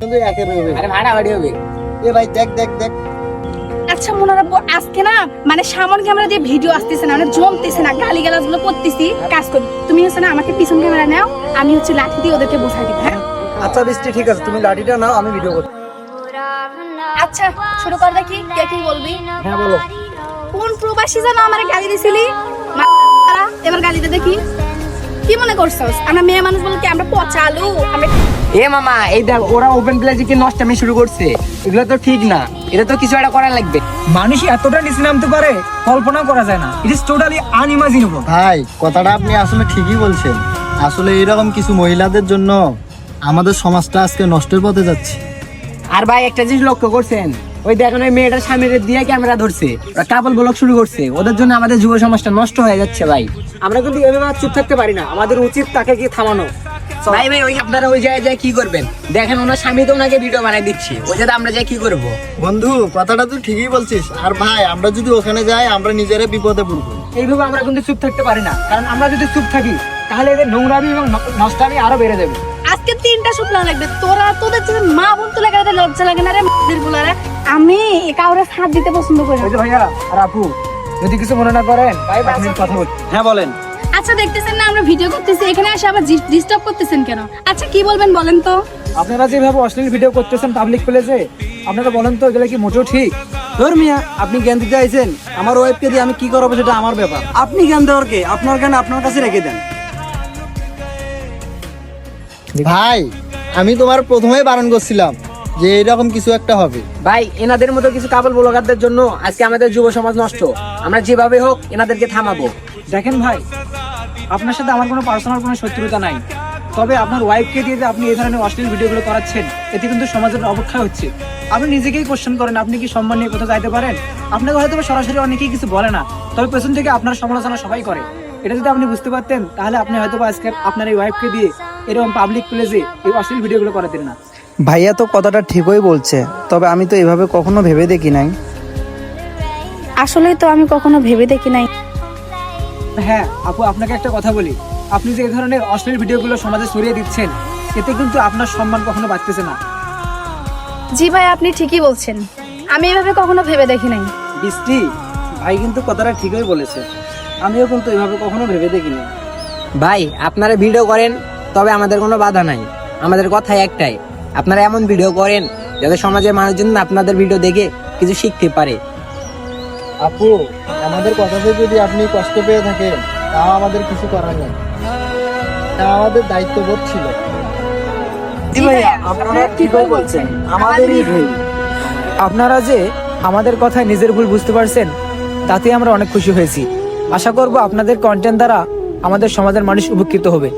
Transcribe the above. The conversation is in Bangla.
কিন্তু একের হবে। আরে ভাড়াভাড়ি হবে। এ ভাই দেখ দেখ দেখ। আচ্ছা মোনারা আজকে না মানে সামন ক্যামেরা দিয়ে ভিডিও আসতেছে না, মানে জমতেছে না, গালি গালাজ গুলো করতেছি। কাজ করি, তুমি হচ্ছে না আমাকে পিছন ক্যামেরা নাও, আমি হচ্ছে লাঠি দিয়ে ওদেরকে বোঝাই দিব। হ্যাঁ আচ্ছা বৃষ্টি ঠিক আছে, তুমি লাঠিটা নাও, আমি ভিডিও করছি। আচ্ছা শুরু কর দেখি, কে কি বলবি? হ্যাঁ বলো। কোন প্রবাসী জানো আমারে গালি দিছিলি? এবার গালিটা দেখি। কি মনে করছস আমরা মেয়ে মানুষ বলে কি আমরা পচা আলু? আমরা এ মামা এই দেখ ওরা ওপেন প্লেসে কি নষ্টামি শুরু করছে, এগুলো তো ঠিক না, এটা তো কিছু একটা করা লাগবে। মানুষ এতটা নিচে নামতে পারে কল্পনা করা যায় না। It is totally unimaginable. ভাই কথাটা আপনি আসলে ঠিকই বলছেন। আসলে এরকম কিছু মহিলাদের জন্য আমাদের সমাজটা আজকে নষ্টের পথে যাচ্ছে। আর ভাই একটা জিনিস লক্ষ্য করছেন, ওই দেখেন ওই মেয়েটার স্বামীর দিয়ে ক্যামেরা ধরছে, ওরা কাপল ব্লগ শুরু করছে। ওদের জন্য আমাদের যুব সমাজটা নষ্ট হয়ে যাচ্ছে ভাই। আমরা কিন্তু এভাবে চুপ থাকতে পারি না, আমাদের উচিত তাকে কি থামানো। ভাই ভাই ওই আপনারা ওই জায়গায় যায় কি করবেন? দেখেন ওনার স্বামী তো ওনাকে ভিডিও বানাই দিচ্ছে, ওই জায়গায় আমরা যাই কি করব? বন্ধু কথাটা তুই ঠিকই বলছিস। আর ভাই আমরা যদি ওখানে যাই আমরা নিজেরা বিপদে পড়বো। এইভাবে আমরা কিন্তু চুপ থাকতে পারি না, কারণ আমরা যদি চুপ থাকি তাহলে এদের নোংরামি এবং নষ্টামি আরো বেড়ে যাবে। আজকে 3টা শুকনা লাগবে। তোদের যদি মা বোন তো লাগে তাদের লজ্জা লাগে না রে মাদের গুলারে? আমি কাউরে সাথ দিতে পছন্দ করি না। ওই যে ভাইয়া আর আপু যদি কিছু মনে না করেন ভাই কথা বলি। হ্যাঁ বলেন। আচ্ছা দেখতেছেন না আমরা ভিডিও করতেছি, এখানে এসে আবার ডিস্টার্ব করতেছেন কেন? আচ্ছা কি বলবেন বলেন তো? আপনারা যেভাবে অশ্লীল ভিডিও করতেছেন পাবলিক প্লেসে, আপনারা বলেন তো এগুলো কি মোটেও ঠিক? ধর্মিয়া আপনি জ্ঞান দিতে আইছেন, আমার ওয়াইফকে দিয়ে আমি কি করবো সেটা আমার ব্যাপার। আপনি জ্ঞান দেওয়ার কে? আপনার জ্ঞান আপনার কাছে রেখে দেন। ভাই আমি তোমার প্রথমেই বারণ করছিলাম যে এরকম কিছু একটা হবে। ভাই এনাদের মতো কিছু কাপল ব্লগারদের জন্য আজকে আমাদের যুব সমাজ নষ্ট। আমরা যেভাবে হোক এনাদেরকে থামাবো। দেখেন ভাই, আপনার সাথে আমার কোনো পার্সোনাল কোনো শত্রুতা নাই, তবে আপনার ওয়াইফকে দিয়ে যে আপনি এই ধরনের অশ্লীল ভিডিওগুলো করাচ্ছেন, এতে কিন্তু সমাজের অবক্ষা হচ্ছে। আপনি নিজেকেই কোশ্চেন করেন, আপনি কি সম্মান নিয়ে কোথাও যাইতে পারেন? আপনাকে হয়তো সরাসরি অনেকেই কিছু বলে না, তবে পেছন থেকে আপনার সমালোচনা সবাই করে। এটা যদি আপনি বুঝতে পারতেন তাহলে আপনি হয়তো আজকে আপনার এই ওয়াইফকে দিয়ে এরকম পাবলিক প্লেসে এই অশ্লীল ভিডিওগুলো করাতেন না। ভাইয়া তো কথাটা ঠিকই বলছে, তবে আমি তো এভাবে কখনো ভেবে দেখি নাই। আসলেই তো আমি কখনো ভেবে দেখি নাই। হ্যাঁ আপু, আপনাকে একটা কথা বলি, আপনি যে এই ধরনের অশ্লীল ভিডিওগুলো সমাজে ছড়িয়ে দিচ্ছেন, এতে কিন্তু আপনার সম্মান কখনো বাড়তেছে না। জি ভাই আপনি ঠিকই বলছেন, আমি এভাবে কখনো ভেবে দেখি নাই। বৃষ্টি ভাই কিন্তু কথাটা ঠিকই বলেছে, আমিও কিন্তু এভাবে কখনো ভেবে দেখিনি। ভাই আপনারা ভিডিও করেন, তবে আমাদের কোনো বাধা নাই। আমাদের কথা একটাই, আপনারা এমন ভিডিও করেন যাতে সমাজের মানুষজন আপনাদের ভিডিও দেখে কিছু শিখতে পারে। আপু আমাদের কথাতে যদি আপনি কষ্ট পেয়ে থাকেন তাও আমাদের কিছু করার নেই, তা আমাদের দায়িত্ববোধ ছিল। আপনারা ঠিকই বলছেন, আমাদেরই ভুল। আপনারা যে আমাদের কথায় নিজের ভুল বুঝতে পারছেন, তাতে আমরা অনেক খুশি হয়েছি। আশা করব আপনাদের কন্টেন্ট দ্বারা আমাদের সমাজের মানুষ উপকৃত হবে।